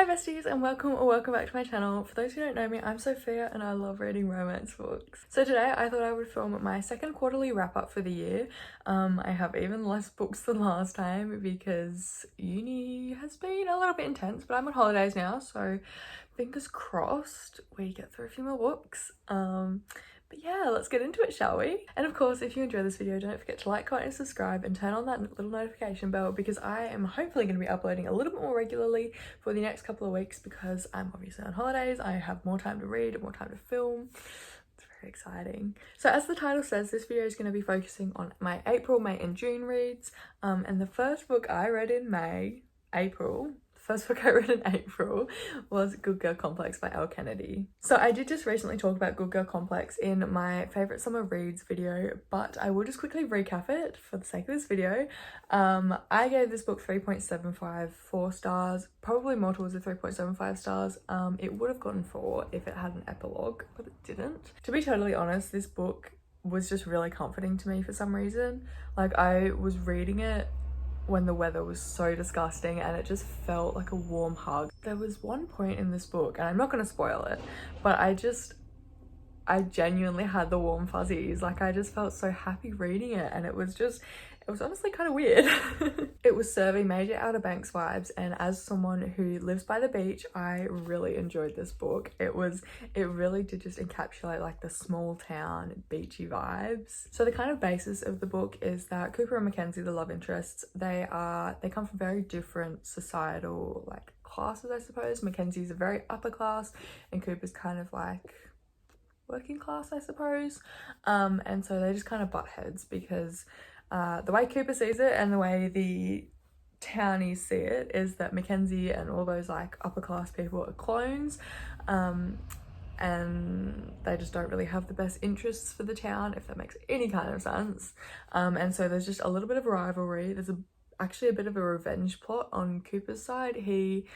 Hi besties and welcome or welcome back to my channel. For those who don't know me, I'm Sophia and I love reading romance books. So today I thought I would film my second quarterly wrap up for the year. I have even less books than last time because uni has been a little bit intense, but I'm on holidays now, so fingers crossed we get through a few more books. But yeah, let's get into it, shall we? And of course, if you enjoy this video, don't forget to like, comment and subscribe and turn on that little notification bell because I am hopefully going to be uploading a little bit more regularly for the next couple of weeks because I'm obviously on holidays. I have more time to read, more time to film. It's very exciting. So as the title says, this video is going to be focusing on my April, May and June reads. And the first book I read in April was Good Girl Complex by Elle Kennedy. So I did just recently talk about Good Girl Complex in my favourite summer reads video, but I will just quickly recap it for the sake of this video. I gave this book 3.75 4 stars, probably more towards the 3.75 stars. It would have gotten 4 if it had an epilogue, but it didn't. To be totally honest, this book was just really comforting to me for some reason. Like, I was reading it when the weather was so disgusting and it just felt like a warm hug. There was one point in this book, and I'm not going to spoil it, but I genuinely had the warm fuzzies. Like, I just felt so happy reading it, and it was honestly kind of weird. It was serving major Outer Banks vibes, and as someone who lives by the beach, I really enjoyed this book. It really did just encapsulate like the small town beachy vibes. So the kind of basis of the book is that Cooper and Mackenzie, the love interests, they come from very different societal like classes, I suppose. Mackenzie's a very upper class and Cooper's kind of like working class, I suppose. And so they just kind of butt heads because the way Cooper sees it and the way the townies see it is that Mackenzie and all those like upper class people are clones, and they just don't really have the best interests for the town, if that makes any kind of sense. And so there's just a little bit of a rivalry. There's actually a bit of a revenge plot on Cooper's side. He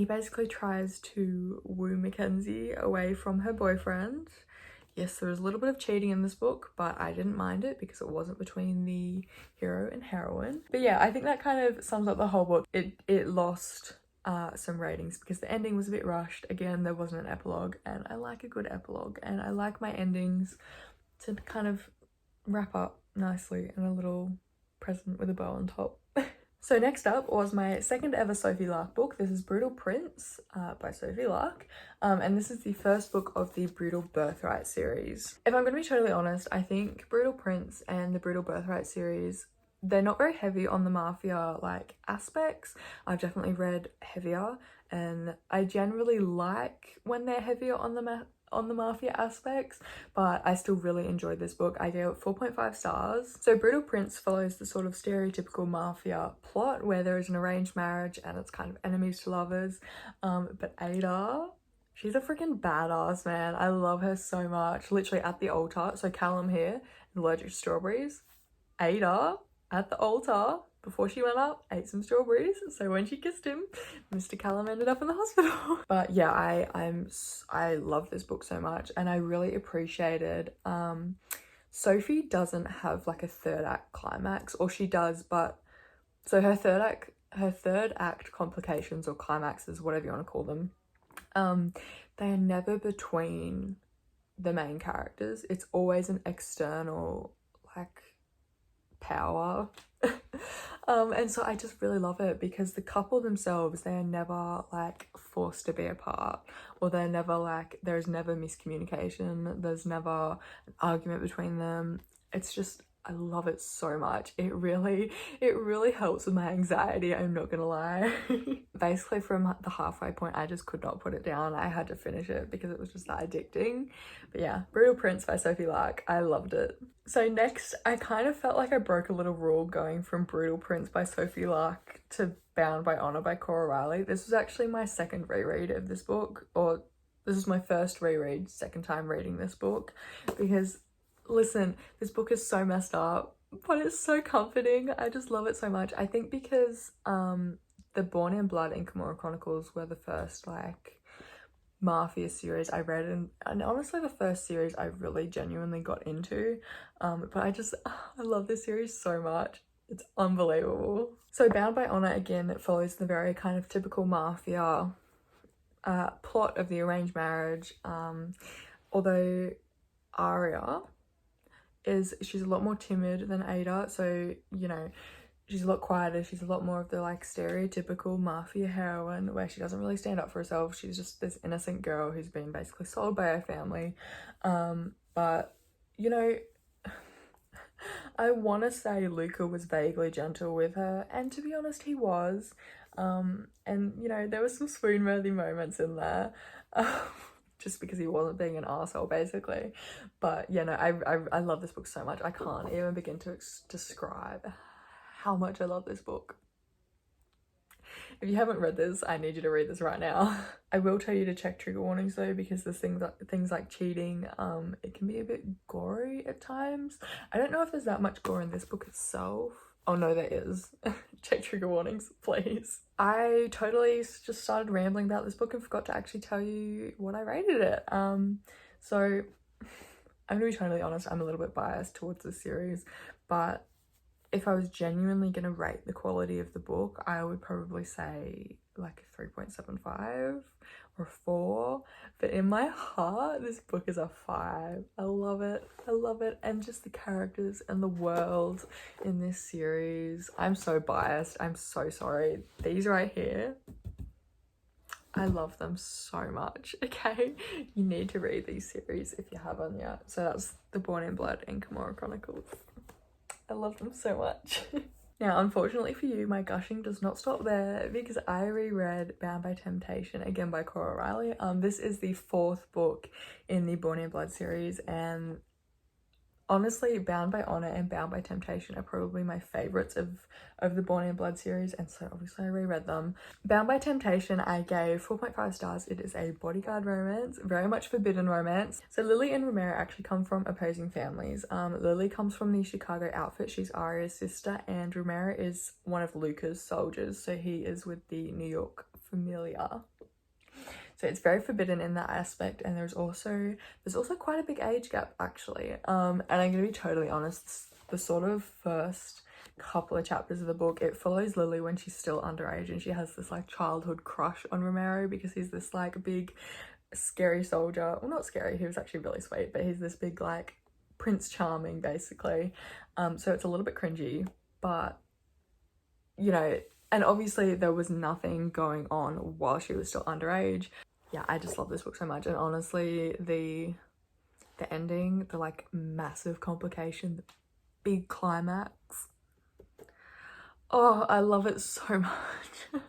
basically tries to woo Mackenzie away from her boyfriend. Yes, there was a little bit of cheating in this book, but I didn't mind it because it wasn't between the hero and heroine. But yeah, I think that kind of sums up the whole book. It lost some ratings because the ending was a bit rushed. Again, there wasn't an epilogue, and I like a good epilogue, and I like my endings to kind of wrap up nicely in a little present with a bow on top. So next up was my second ever Sophie Lark book. This is Brutal Prince by Sophie Lark. And this is the first book of the Brutal Birthright series. If I'm going to be totally honest, I think Brutal Prince and the Brutal Birthright series, they're not very heavy on the mafia like aspects. I've definitely read heavier, and I generally like when they're heavier on the mafia aspects, but I still really enjoyed this book. I gave it 4.5 stars. So Brutal Prince follows the sort of stereotypical mafia plot where there is an arranged marriage and it's kind of enemies to lovers. But Ada, she's a freaking badass, man. I love her so much. Literally at the altar. So Callum here, allergic to strawberries. Ada at the altar, before she went up, ate some strawberries, so when she kissed him, Mr. Callum ended up in the hospital. But yeah, I love this book so much, and I really appreciated Sophie doesn't have like a third act climax, or she does, but so her third act complications or climaxes, whatever you want to call them, they are never between the main characters. It's always an external like power. And so I just really love it because the couple themselves, they are never like forced to be apart, or they're never like, there's never miscommunication, there's never an argument between them. It's just, I love it so much. It really helps with my anxiety, I'm not gonna lie. Basically from the halfway point, I just could not put it down. I had to finish it because it was just that addicting. But yeah, Brutal Prince by Sophie Lark, I loved it. So next, I kind of felt like I broke a little rule going from Brutal Prince by Sophie Lark to Bound by Honor by Cora Riley. This was actually my second reread of this book, or this is my first reread, second time reading this book, because listen, this book is so messed up, but it's so comforting. I just love it so much. I think because the Born in Blood and Kimura Chronicles were the first like mafia series I read, and honestly the first series I really genuinely got into, but I love this series so much. It's unbelievable. So Bound by Honor, again, it follows the very kind of typical mafia plot of the arranged marriage. Although Aria she's a lot more timid than Ada, so you know, she's a lot quieter, she's a lot more of the like stereotypical mafia heroine where she doesn't really stand up for herself. She's just this innocent girl who's been basically sold by her family. But you know, I want to say Luca was vaguely gentle with her, and to be honest, he was. And you know, there were some swoon-worthy moments in there, just because he wasn't being an asshole, basically. But yeah, no, I love this book so much. I can't even begin to describe how much I love this book. If you haven't read this, I need you to read this right now. I will tell you to check trigger warnings though, because there's things like cheating. It can be a bit gory at times. I don't know if there's that much gore in this book itself. Oh no, there is. Check trigger warnings, please. I totally just started rambling about this book and forgot to actually tell you what I rated it. So I'm gonna be totally honest, I'm a little bit biased towards this series, but if I was genuinely going to rate the quality of the book, I would probably say like 3.75 or 4. But in my heart, this book is a 5. I love it. I love it. And just the characters and the world in this series. I'm so biased. I'm so sorry. These right here, I love them so much, okay? You need to read these series if you haven't yet. So that's The Born in Blood and Kimura Chronicles. I love them so much. Now, unfortunately for you, my gushing does not stop there because I reread Bound by Temptation, again by Cora Riley. This is the 4th book in the Born in Blood series, and honestly, Bound by Honor and Bound by Temptation are probably my favorites of the Born in Blood series, and so obviously I reread them. Bound by Temptation I gave 4.5 stars. It is a bodyguard romance, very much forbidden romance. So Lily and Romero actually come from opposing families. Lily comes from the Chicago outfit. She's Aria's sister, and Romero is one of Luca's soldiers, so he is with the New York Familia. So it's very forbidden in that aspect, and there's also quite a big age gap actually. And I'm gonna be totally honest, the sort of first couple of chapters of the book, it follows Lily when she's still underage and she has this like childhood crush on Romero because he's this like big scary soldier. Well, not scary, he was actually really sweet, but he's this big like Prince Charming basically. So it's a little bit cringy, but you know, and obviously there was nothing going on while she was still underage. Yeah, I just love this book so much. And honestly, the ending, the like massive complication, the big climax. Oh, I love it so much.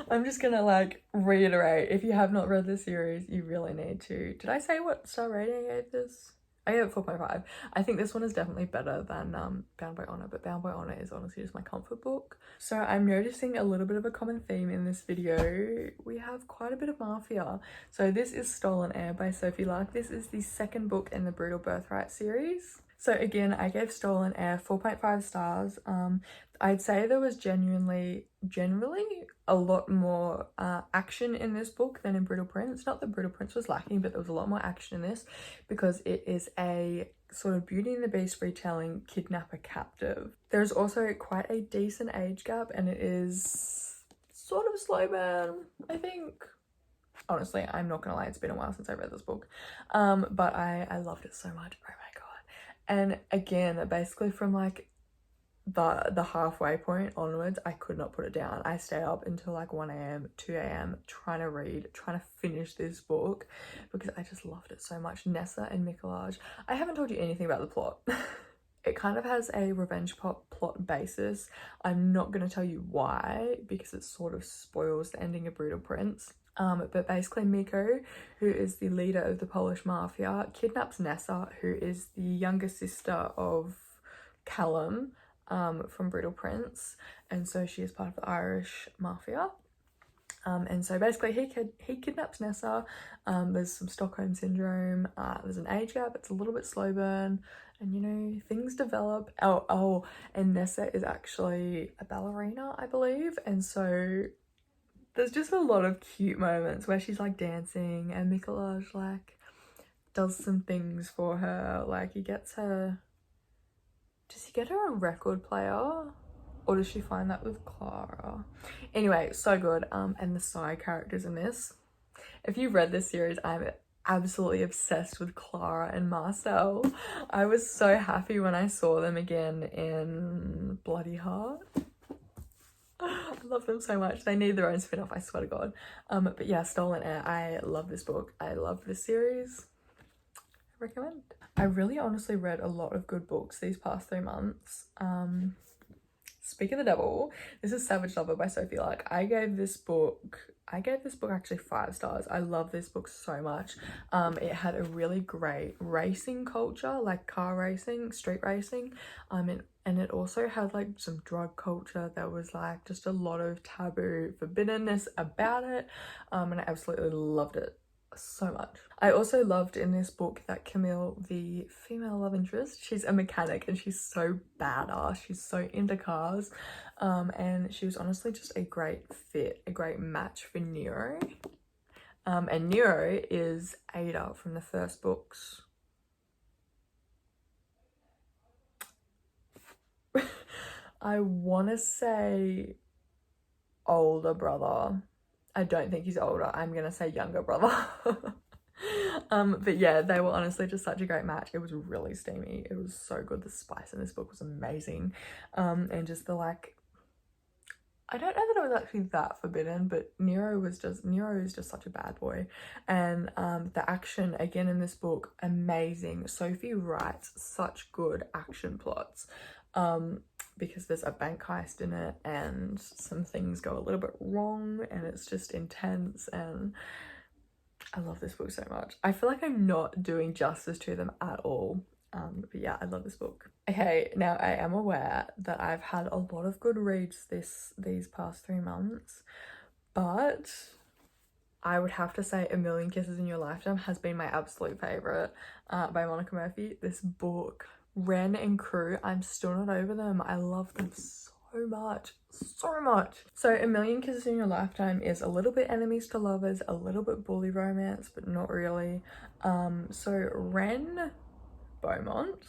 I'm just gonna like reiterate, if you have not read the series, you really need to. Did I say what star rating I gave this? I gave it 4.5. I think this one is definitely better than Bound by Honor, but Bound by Honor is honestly just my comfort book. So I'm noticing a little bit of a common theme in this video. We have quite a bit of mafia. So this is Stolen Heir by Sophia. This is the 2nd book in the Brutal Birthright series. So again, I gave Stolen Heir 4.5 stars. I'd say there was generally a lot more action in this book than in Brutal Prince. Not that Brutal Prince was lacking, but there was a lot more action in this because it is a sort of Beauty and the Beast retelling, Kidnapper Captive. There's also quite a decent age gap, and it is sort of slow burn, I think. Honestly, I'm not gonna lie, it's been a while since I read this book, but I loved it so much. Oh my god. And again, basically from like the halfway point onwards, I could not put it down. I stayed up until like 1 a.m, 2 a.m, trying to finish this book because I just loved it so much. Nessa and Mikolaj. I haven't told you anything about the plot. It kind of has a revenge plot basis. I'm not going to tell you why because it sort of spoils the ending of Brutal Prince. But basically Miko, who is the leader of the Polish mafia, kidnaps Nessa, who is the younger sister of Callum from Brutal Prince, and so she is part of the Irish mafia. And so basically he kidnaps Nessa. There's some Stockholm syndrome, there's an age gap, it's a little bit slow burn, and you know, things develop. And Nessa is actually a ballerina, I believe, and so there's just a lot of cute moments where she's like dancing and Mikolaj like does some things for her, like he gets her does he get her a record player? Or does she find that with Clara? Anyway, so good. And the side characters in this. If you've read this series, I'm absolutely obsessed with Clara and Marcel. I was so happy when I saw them again in Bloody Heart. I love them so much. They need their own spin-off, I swear to God. But yeah, Stolen Air. I love this book. I love this series. I recommend. I really honestly read a lot of good books these past 3 months. Speak of the Devil. This is Savage Lover by Sophia. Like, I gave this book actually 5 stars. I love this book so much. It had a really great racing culture, like car racing, street racing. And it also had like some drug culture. There was like just a lot of taboo forbiddenness about it. And I absolutely loved it so much. I also loved in this book that Camille, the female love interest, she's a mechanic and she's so badass. She's so into cars. And she was honestly just a great fit, a great match for Nero. And Nero is Ada from the first books. I want to say older brother. I don't think he's older. I'm gonna say younger brother. But yeah, they were honestly just such a great match. It was really steamy. It was so good. The spice in this book was amazing. And just the like, I don't know that it was actually that forbidden, but Nero is just such a bad boy. And the action again in this book, amazing. Sophie writes such good action plots. Because there's a bank heist in it and some things go a little bit wrong and it's just intense, and I love this book so much. I feel like I'm not doing justice to them at all. But yeah, I love this book. Okay, now I am aware that I've had a lot of good reads these past 3 months, but I would have to say A Million Kisses in Your Lifetime has been my absolute favourite by Monica Murphy. This book, Ren and Crew, I'm still not over them. I love them so much. So A Million Kisses in Your Lifetime is a little bit enemies to lovers, a little bit bully romance, but not really. So Ren Beaumont,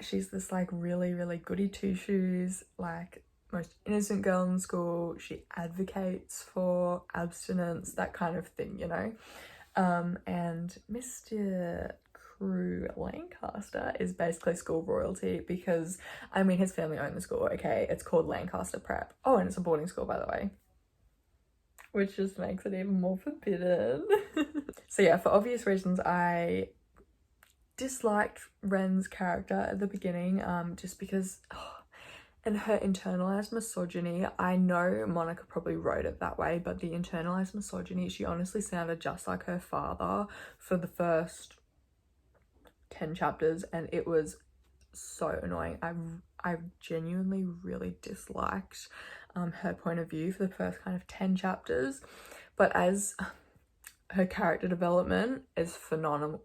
she's this like really goody two-shoes, like most innocent girl in school. She advocates for abstinence, that kind of thing, you know. And Mr. Crew Lancaster is basically school royalty because, I mean, his family owned the school, okay? It's called Lancaster Prep. Oh, and it's a boarding school, by the way, which just makes it even more forbidden. So yeah, for obvious reasons, I disliked Ren's character at the beginning, just because and her internalized misogyny. I know Monica probably wrote it that way, but the internalized misogyny, she honestly sounded just like her father for the first 10 chapters, and it was so annoying. I genuinely really disliked her point of view for the first kind of 10 chapters, but as her character development is phenomenal.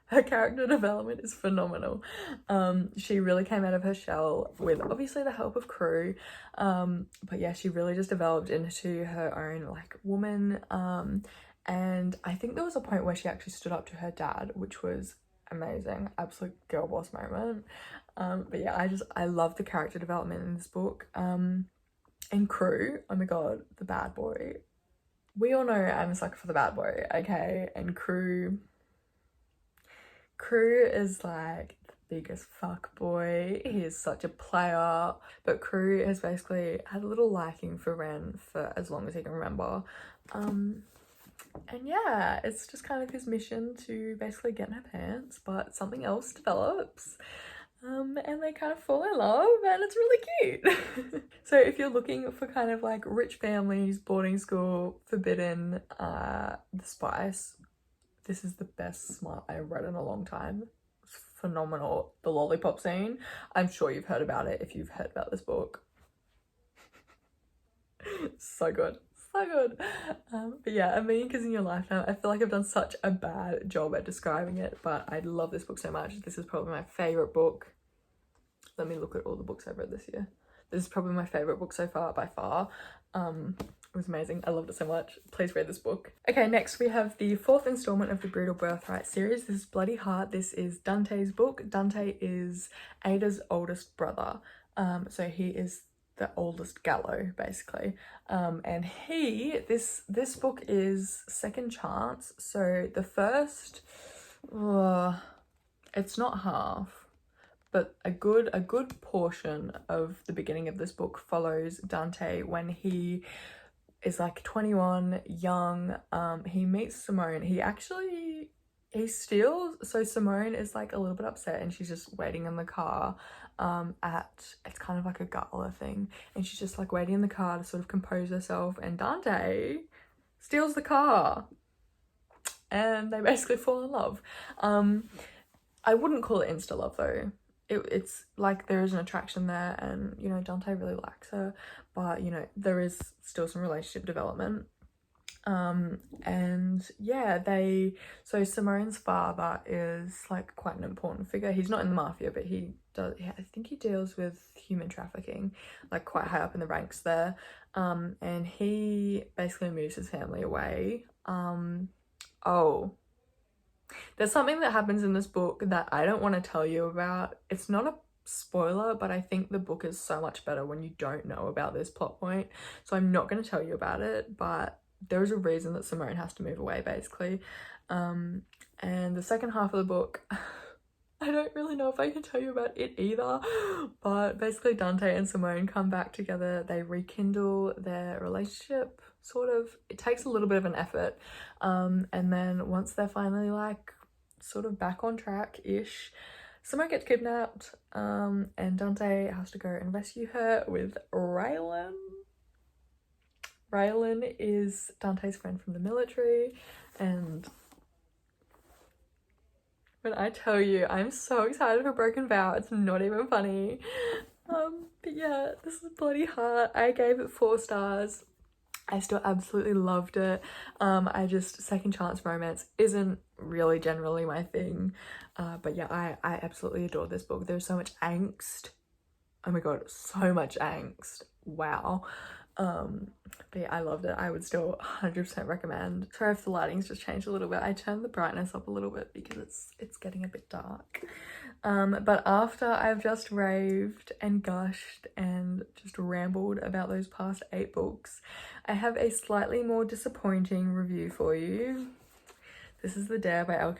Her character development is phenomenal. She really came out of her shell with obviously the help of Crew, but yeah, she really just developed into her own like woman, and I think there was a point where she actually stood up to her dad, which was amazing. Absolute girl boss moment. But yeah, I love the character development in this book. And Crew, oh my god, the bad boy. We all know I'm a sucker for the bad boy, okay? And Crew is like the biggest fuck boy. He is such a player, but Crew has basically had a little liking for Ren for as long as he can remember. And yeah, it's just kind of his mission to basically get in her pants, but something else develops. And they kind of fall in love, and it's really cute. So if you're looking for kind of like rich families, boarding school, forbidden, the spice, this is the best smart I've read in a long time. It's phenomenal. The lollipop scene, I'm sure you've heard about it if you've heard about this book. So good. But yeah, A Million Kisses in Your Lifetime, I feel like I've done such a bad job at describing it, but I love this book so much. This is probably my favorite book. Let me look at all the books I've read this year. This is probably my favorite book so far by far. It was amazing. I loved it so much. Please read this book. Okay, next we have the 4th installment of the Brutal Birthright series. This is Bloody Heart. This is Dante's book. Dante is Ada's oldest brother. So he is the oldest Gallo, basically. And this book is second chance. So the first, it's not half, but a good portion of the beginning of this book follows Dante when he is like 21, young. He meets Simone. He steals. So Simone is like a little bit upset and she's just waiting in the car it's kind of like a gala thing, and she's just like waiting in the car to sort of compose herself, and Dante steals the car and they basically fall in love. I wouldn't call it insta love though. It's like there is an attraction there, and you know, Dante really likes her, but you know, there is still some relationship development. And yeah, so Simone's father is like quite an important figure. He's not in the mafia, but I think he deals with human trafficking, like quite high up in the ranks there. And he basically moves his family away. There's something that happens in this book that I don't want to tell you about. It's not a spoiler, but I think the book is so much better when you don't know about this plot point. So I'm not going to tell you about it, but there's a reason that Simone has to move away, basically. And the second half of the book, I don't really know if I can tell you about it either, but basically Dante and Simone come back together. They rekindle their relationship, sort of. It takes a little bit of an effort. And then once they're finally like sort of back on track-ish, Simone gets kidnapped, and Dante has to go and rescue her with Raylan. Raylan is Dante's friend from the military, and when I tell you, I'm so excited for Broken Vow, it's not even funny. But yeah, this is Bloody Heart. I gave it 4 stars. I still absolutely loved it. Second chance romance isn't really generally my thing. But yeah, I absolutely adored this book. There's so much angst. Oh my god, so much angst. Wow. But yeah, I loved it. I would still 100% recommend. Sorry if the lighting's just changed a little bit. I turned the brightness up a little bit because it's getting a bit dark. But after I've just raved and gushed and just rambled about those past 8 books, I have a slightly more disappointing review for you. This is The Dare by Elle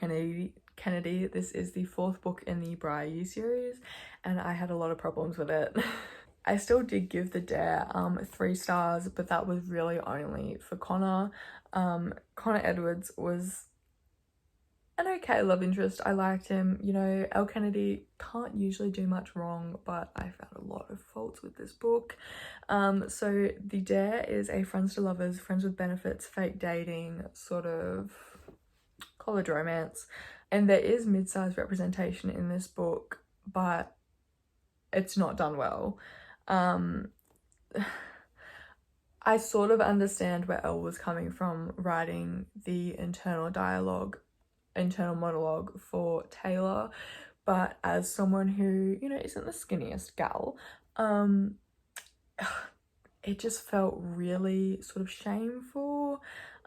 Kennedy. This is the 4th book in the Briar You series, and I had a lot of problems with it. I still did give The Dare 3 stars, but that was really only for Connor. Connor Edwards was an okay love interest. I liked him. You know, Elle Kennedy can't usually do much wrong, but I found a lot of faults with this book. So The Dare is a friends to lovers, friends with benefits, fake dating, sort of college romance. And there is mid-sized representation in this book, but it's not done well. I sort of understand where Elle was coming from writing the internal monologue for Taylor, but as someone who, you know, isn't the skinniest gal, it just felt really sort of shameful,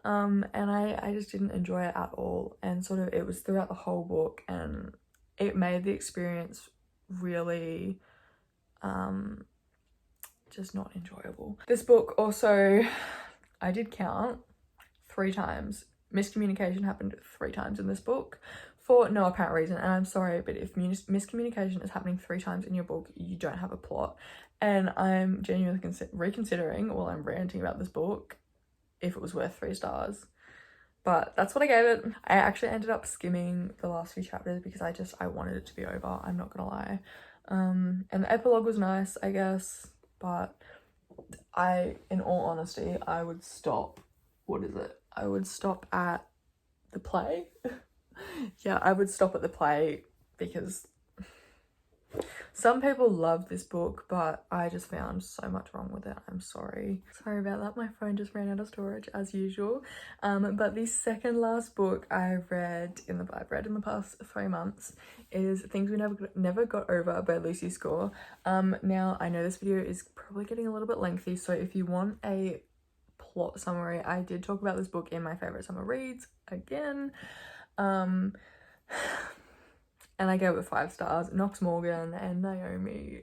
and I just didn't enjoy it at all, and sort of it was throughout the whole book, and it made the experience really just not enjoyable. This book also, I did count 3 times. Miscommunication happened 3 times in this book for no apparent reason, and I'm sorry, but if miscommunication is happening 3 times in your book, you don't have a plot. And I'm genuinely reconsidering while I'm ranting about this book if it was worth 3 stars. But that's what I gave it. I actually ended up skimming the last few chapters because I wanted it to be over, I'm not gonna lie. And the epilogue was nice, I guess, but in all honesty, I would stop. I would stop at the play. Yeah, I would stop at the play because Some people love this book, but I just found so much wrong with it. I'm sorry. Sorry about that. My phone just ran out of storage as usual. But the second last book I've read in the past 3 months is Things We Never Got Over by Lucy Score. Now I know this video is probably getting a little bit lengthy, so if you want a plot summary, I did talk about this book in my favorite summer reads again. And I gave it 5 stars. Knox Morgan and Naomi.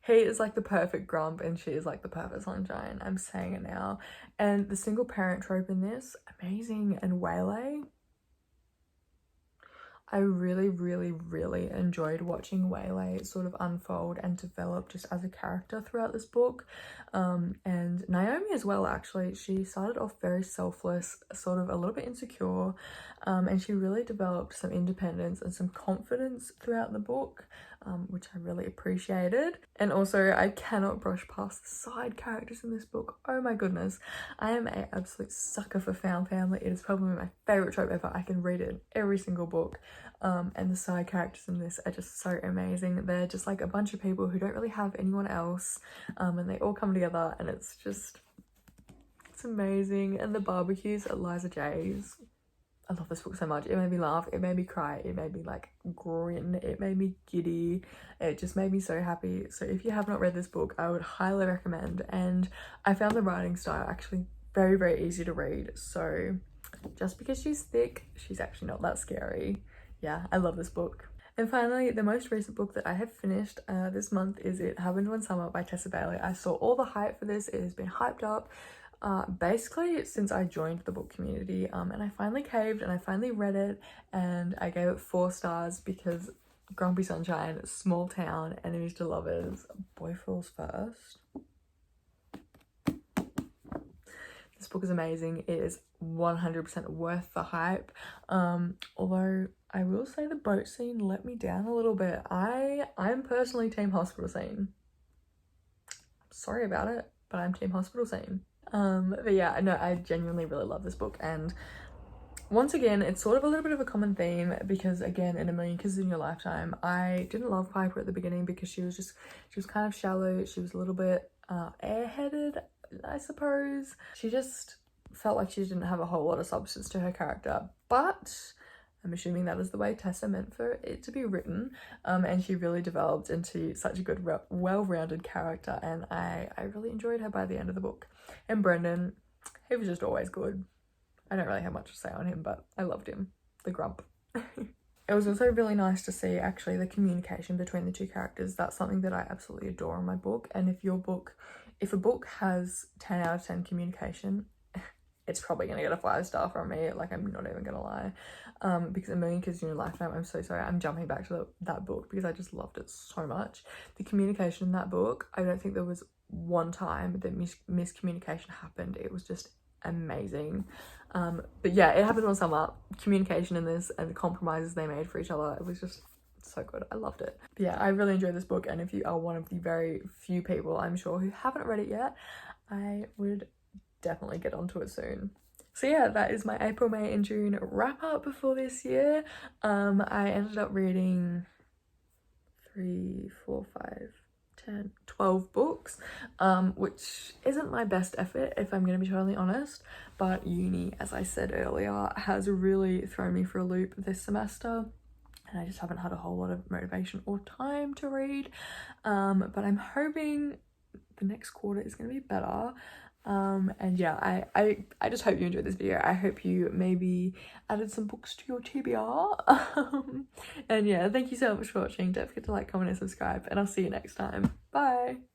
He is like the perfect grump and she is like the perfect sunshine. I'm saying it now. And the single parent trope in this, amazing. And Waylay, I really enjoyed watching Waylay sort of unfold and develop just as a character throughout this book. And Naomi as well, actually. She started off very selfless, sort of a little bit insecure, and she really developed some independence and some confidence throughout the book, which I really appreciated. And also, I cannot brush past the side characters in this book. Oh my goodness. I am an absolute sucker for found family. It is probably my favourite trope ever. I can read it in every single book. And the side characters in this are just so amazing. They're just like a bunch of people who don't really have anyone else, and they all come together, and it's amazing. And the barbecues at Liza J's, I love this book so much. It made me laugh, it made me cry, it made me like grin, it made me giddy, it just made me so happy. So if you have not read this book, I would highly recommend. And I found the writing style actually very easy to read, so just because she's thick, she's actually not that scary. Yeah, I love this book. And finally, the most recent book that I have finished this month is It Happened One Summer by Tessa Bailey. I saw all the hype for this. It has been hyped up basically since I joined the book community, and I finally caved and I finally read it, and I gave it 4 stars because Grumpy Sunshine, small town, enemies to lovers, boy falls first. This book is amazing. It is 100% worth the hype. Although I will say the boat scene let me down a little bit. I'm personally team hospital scene. Sorry about it, but I'm team hospital scene. But yeah, no, I genuinely really love this book. And once again, it's sort of a little bit of a common theme because, again, in A Million Kisses in Your Lifetime, I didn't love Piper at the beginning because she was kind of shallow. She was a little bit airheaded, I suppose. She just felt like she didn't have a whole lot of substance to her character, but I'm assuming that is the way Tessa meant for it to be written, and she really developed into such a good, well-rounded character, and I really enjoyed her by the end of the book. And Brendan, he was just always good. I don't really have much to say on him, but I loved him, the grump. It was also really nice to see actually the communication between the two characters. That's something that I absolutely adore in my book, and if a book has 10 out of 10 communication, it's probably gonna get a 5-star from me. Like, I'm not even gonna lie. Because A Million Kisses in Your Lifetime, I'm so sorry, I'm jumping back to that book because I just loved it so much. The communication in that book, I don't think there was one time that miscommunication happened. It was just amazing. But yeah, It Happened One Summer. Communication in this and the compromises they made for each other, it was just so good. I loved it. But yeah, I really enjoyed this book, and if you are one of the very few people, I'm sure, who haven't read it yet, I would definitely get onto it soon. So yeah, that is my April, May and June wrap up for this year. I ended up reading 3, 4, 5, 10, 12 books, which isn't my best effort if I'm going to be totally honest, but uni, as I said earlier, has really thrown me for a loop this semester, and I just haven't had a whole lot of motivation or time to read, but I'm hoping the next quarter is going to be better. And yeah, I just hope you enjoyed this video. I hope you maybe added some books to your TBR. And yeah, thank you so much for watching. Don't forget to like, comment and subscribe, and I'll see you next time. Bye.